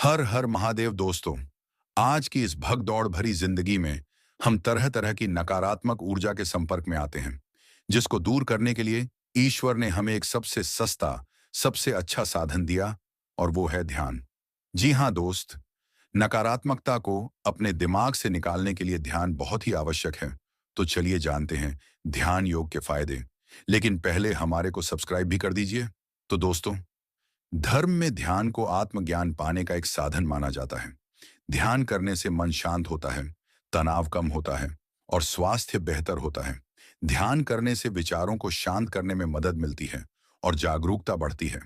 हर हर महादेव दोस्तों। आज की इस भगदौड़ भरी जिंदगी में हम तरह तरह की नकारात्मक ऊर्जा के संपर्क में आते हैं, जिसको दूर करने के लिए ईश्वर ने हमें एक सबसे सस्ता, सबसे अच्छा साधन दिया, और वो है ध्यान। जी हाँ दोस्त, नकारात्मकता को अपने दिमाग से निकालने के लिए ध्यान बहुत ही आवश्यक है। तो चलिए जानते हैं ध्यान योग के फायदे। लेकिन पहले हमारे को सब्सक्राइब भी कर दीजिए। तो दोस्तों, धर्म में ध्यान को आत्मज्ञान पाने का एक साधन माना जाता है। ध्यान करने से मन शांत होता है, तनाव कम होता है और स्वास्थ्य बेहतर होता है। ध्यान करने से विचारों को शांत करने में मदद मिलती है और जागरूकता बढ़ती है।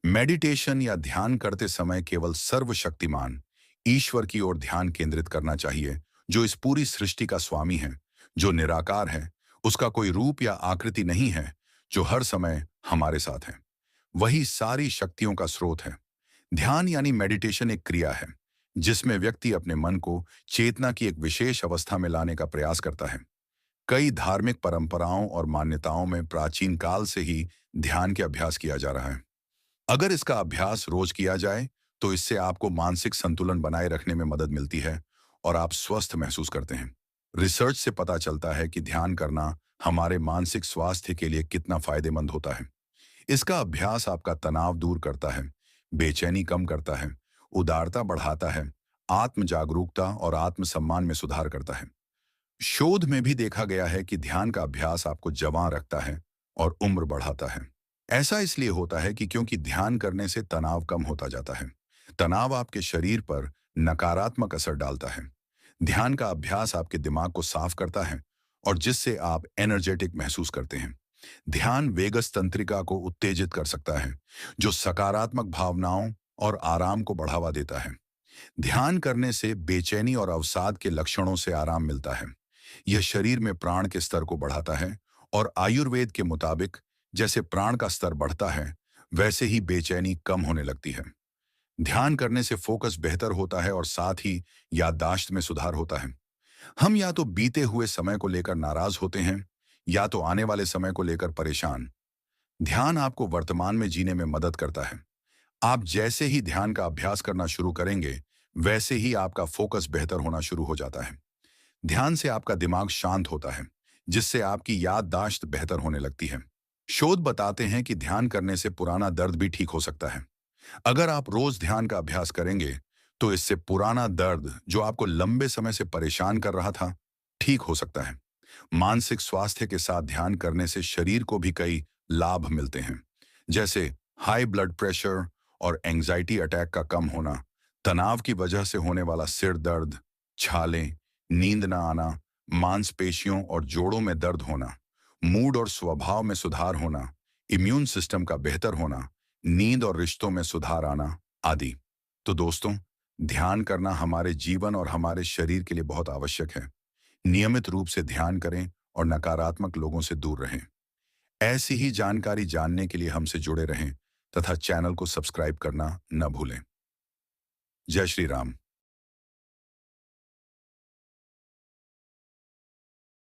मेडिटेशन या ध्यान करते समय केवल सर्वशक्तिमान ईश्वर की ओर ध्यान केंद्रित करना चाहिए, जो इस पूरी सृष्टि का स्वामी है, जो निराकार है। उसका कोई रूप या आकृति नहीं है, जो हर समय हमारे साथ है। वही सारी शक्तियों का स्रोत है। ध्यान यानी मेडिटेशन एक क्रिया है, जिसमें व्यक्ति अपने मन को चेतना की एक विशेष अवस्था में लाने का प्रयास करता है। कई धार्मिक परंपराओं और मान्यताओं में प्राचीन काल से ही ध्यान के अभ्यास किया जा रहा है। अगर इसका अभ्यास रोज किया जाए, तो इससे आपको मानसिक संतुलन बनाए रखने में मदद मिलती है और आप स्वस्थ महसूस करते हैं। रिसर्च से पता चलता है कि ध्यान करना हमारे मानसिक स्वास्थ्य के लिए कितना फायदेमंद होता है। इसका अभ्यास आपका तनाव दूर करता है, बेचैनी कम करता है, उदारता बढ़ाता है, आत्म जागरूकता और आत्मसम्मान में सुधार करता है। शोध में भी देखा गया है कि ध्यान का अभ्यास आपको जवान रखता है और उम्र बढ़ाता है। ऐसा इसलिए होता है कि क्योंकि ध्यान करने से तनाव कम होता जाता है। तनाव आपके शरीर पर नकारात्मक असर डालता है। ध्यान का अभ्यास आपके दिमाग को साफ करता है और जिससे आप एनर्जेटिक महसूस करते हैं। ध्यान वेगस तंत्रिका को उत्तेजित कर सकता है, जो सकारात्मक भावनाओं और आराम को बढ़ावा देता है। ध्यान करने से बेचैनी और अवसाद के लक्षणों से आराम मिलता है। यह शरीर में प्राण के स्तर को बढ़ाता है और आयुर्वेद के मुताबिक जैसे प्राण का स्तर बढ़ता है, वैसे ही बेचैनी कम होने लगती है। ध्यान करने से फोकस बेहतर होता है और साथ ही याददाश्त में सुधार होता है। हम या तो बीते हुए समय को लेकर नाराज होते हैं, या तो आने वाले समय को लेकर परेशान। ध्यान आपको वर्तमान में जीने में मदद करता है। आप जैसे ही ध्यान का अभ्यास करना शुरू करेंगे, वैसे ही आपका फोकस बेहतर होना शुरू हो जाता है। ध्यान से आपका दिमाग शांत होता है, जिससे आपकी याददाश्त बेहतर होने लगती है। शोध बताते हैं कि ध्यान करने से पुराना दर्द भी ठीक हो सकता है। अगर आप रोज ध्यान का अभ्यास करेंगे, तो इससे पुराना दर्द जो आपको लंबे समय से परेशान कर रहा था, ठीक हो सकता है। मानसिक स्वास्थ्य के साथ ध्यान करने से शरीर को भी कई लाभ मिलते हैं, जैसे हाई ब्लड प्रेशर और एंजाइटी अटैक का कम होना, तनाव की वजह से होने वाला सिर दर्द, छाले, नींद न आना, मांसपेशियों और जोड़ों में दर्द होना, मूड और स्वभाव में सुधार होना, इम्यून सिस्टम का बेहतर होना, नींद और रिश्तों में सुधार आना आदि। तो दोस्तों, ध्यान करना हमारे जीवन और हमारे शरीर के लिए बहुत आवश्यक है। नियमित रूप से ध्यान करें और नकारात्मक लोगों से दूर रहें। ऐसी ही जानकारी जानने के लिए हमसे जुड़े रहें तथा चैनल को सब्सक्राइब करना न भूलें। जय श्री राम।